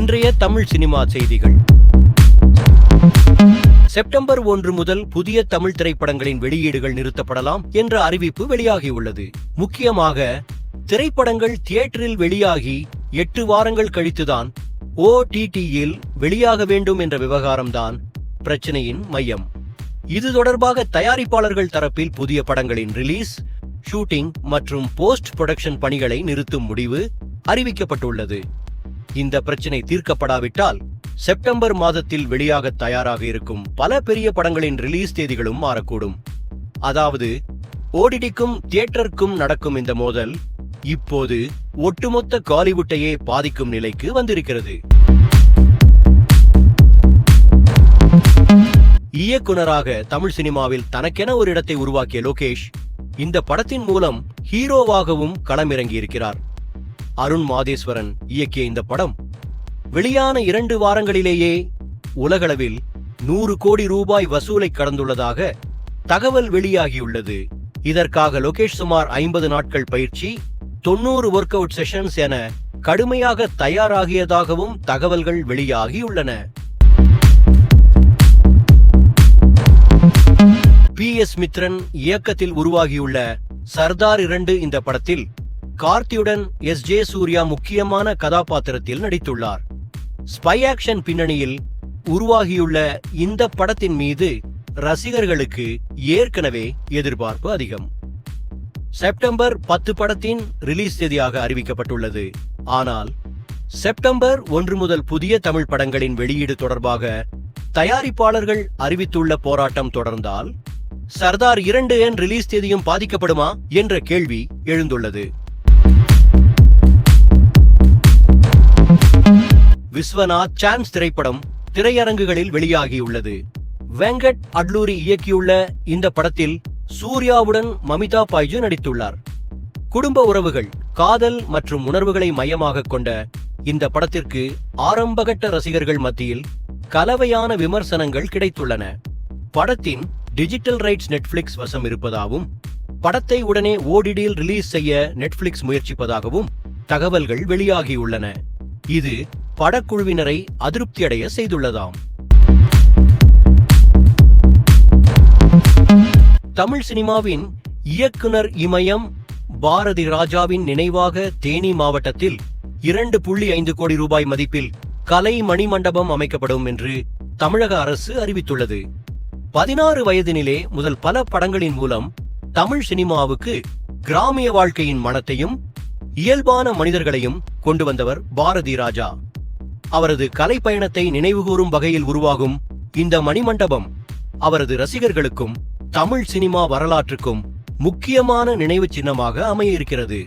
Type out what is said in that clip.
இன்றைய தமிழ் சினிமா செய்திகள். செப்டம்பர் 1 முதல் புதிய தமிழ் திரைப்படங்களின் வெளியீடுகள் நிறுத்தப்படலாம் என்ற அறிவிப்பு வெளியாகியுள்ளது. முக்கியமாக திரைப்படங்கள் தியேட்டரில் வெளியாகி 8 வாரங்கள் கழித்துதான் OTTயில் வெளியாக வேண்டும் என்ற விவகாரம்தான் பிரச்சனையின் மையம். இது தொடர்பாக தயாரிப்பாளர்கள் தரப்பில் புதிய படங்களின் ரிலீஸ், ஷூட்டிங் மற்றும் போஸ்ட் புரொடக்ஷன் பணிகளை நிறுத்தும் முடிவு அறிவிக்கப்பட்டுள்ளது. இந்த பிரச்சனை தீர்க்கப்படாவிட்டால் செப்டம்பர் மாதத்தில் வெளியாக தயாராக இருக்கும் பல பெரிய படங்களின் ரிலீஸ் தேதிகளும் மாறக்கூடும். அதாவது OTTக்கும் தியேட்டருக்கும் நடக்கும் இந்த மோதல் இப்போது ஒட்டுமொத்த காலிவுட்டையே பாதிக்கும் நிலைக்கு வந்திருக்கிறது. இயக்குனராக தமிழ் சினிமாவில் தனக்கென ஒரு இடத்தை உருவாக்கிய லோகேஷ் இந்த படத்தின் மூலம் ஹீரோவாகவும் களமிறங்கியிருக்கிறார். அருண் மாதேஸ்வரன் இயக்கிய இந்த படம் வெளியான 2 வாரங்களிலேயே உலகளவில் 100 கோடி ரூபாய் வசூலை கடந்துள்ளதாக தகவல் வெளியாகியுள்ளது. இதற்காக லோகேஷ் சுமார் 50 நாட்கள் பயிற்சி, 90 ஒர்க் அவுட் செஷன்ஸ் என கடுமையாக தயாராகியதாகவும் தகவல்கள் வெளியாகியுள்ளன. PS மித்ரன் இயக்கத்தில் உருவாகியுள்ள சர்தார் 2 இந்த படத்தில் கார்த்தியுடன் SJ சூர்யா முக்கியமான கதாபாத்திரத்தில் நடித்துள்ளார். ஸ்பை ஆக்ஷன் பின்னணியில் உருவாகியுள்ள இந்த படத்தின் மீது ரசிகர்களுக்கு ஏற்கனவே எதிர்பார்ப்பு அதிகம். செப்டம்பர் 10 படத்தின் ரிலீஸ் தேதியாக அறிவிக்கப்பட்டுள்ளது. ஆனால் செப்டம்பர் 1 முதல் புதிய தமிழ் படங்களின் வெளியீடு தொடர்பாக தயாரிப்பாளர்கள் அறிவித்துள்ள போராட்டம் தொடர்ந்தால் சர்தார் 2 ரிலீஸ் தேதியும் பாதிக்கப்படுமா என்ற கேள்வி எழுந்துள்ளது. விஸ்வநாத் சான்ஸ் திரைப்படம் திரையரங்குகளில் வெளியாகியுள்ளது. வெங்கட் அட்லூரி இயக்கியுள்ள இந்த படத்தில் சூர்யாவுடன் மமிதா பைஜு நடித்துள்ளார். குடும்ப உறவுகள், காதல் மற்றும் உணர்வுகளை மையமாக கொண்ட இந்த படத்திற்கு ஆரம்பகட்ட ரசிகர்கள் மத்தியில் கலவையான விமர்சனங்கள் கிடைத்துள்ளன. படத்தின் டிஜிட்டல் ரைட்ஸ் நெட்ஃபிளிக்ஸ் வசம் இருப்பதாகவும் படத்தை உடனே OTTயில் ரிலீஸ் செய்ய நெட்ஃபிளிக்ஸ் முயற்சிப்பதாகவும் தகவல்கள் வெளியாகியுள்ளன. இது படக்குழுவினரை அதிருப்தியடைய செய்துள்ளதாம். தமிழ் சினிமாவின் இயக்குனர் இமயம் பாரதி ராஜாவின் நினைவாக தேனி மாவட்டத்தில் 2.5 கோடி ரூபாய் மதிப்பில் கலை மணிமண்டபம் அமைக்கப்படும் என்று தமிழக அரசு அறிவித்துள்ளது. 16 வயதினிலே முதல் பல படங்களின் மூலம் தமிழ் சினிமாவுக்கு கிராமிய வாழ்க்கையின் மனத்தையும் இயல்பான மனிதர்களையும் கொண்டு வந்தவர் பாரதி ராஜா. அவரது கலை பயணத்தை நினைவுகூரும் வகையில் உருவாகும் இந்த மணிமண்டபம் அவரது ரசிகர்களுக்கும் தமிழ் சினிமா வரலாற்றுக்கும் முக்கியமான நினைவு சின்னமாக அமைய இருக்கிறது.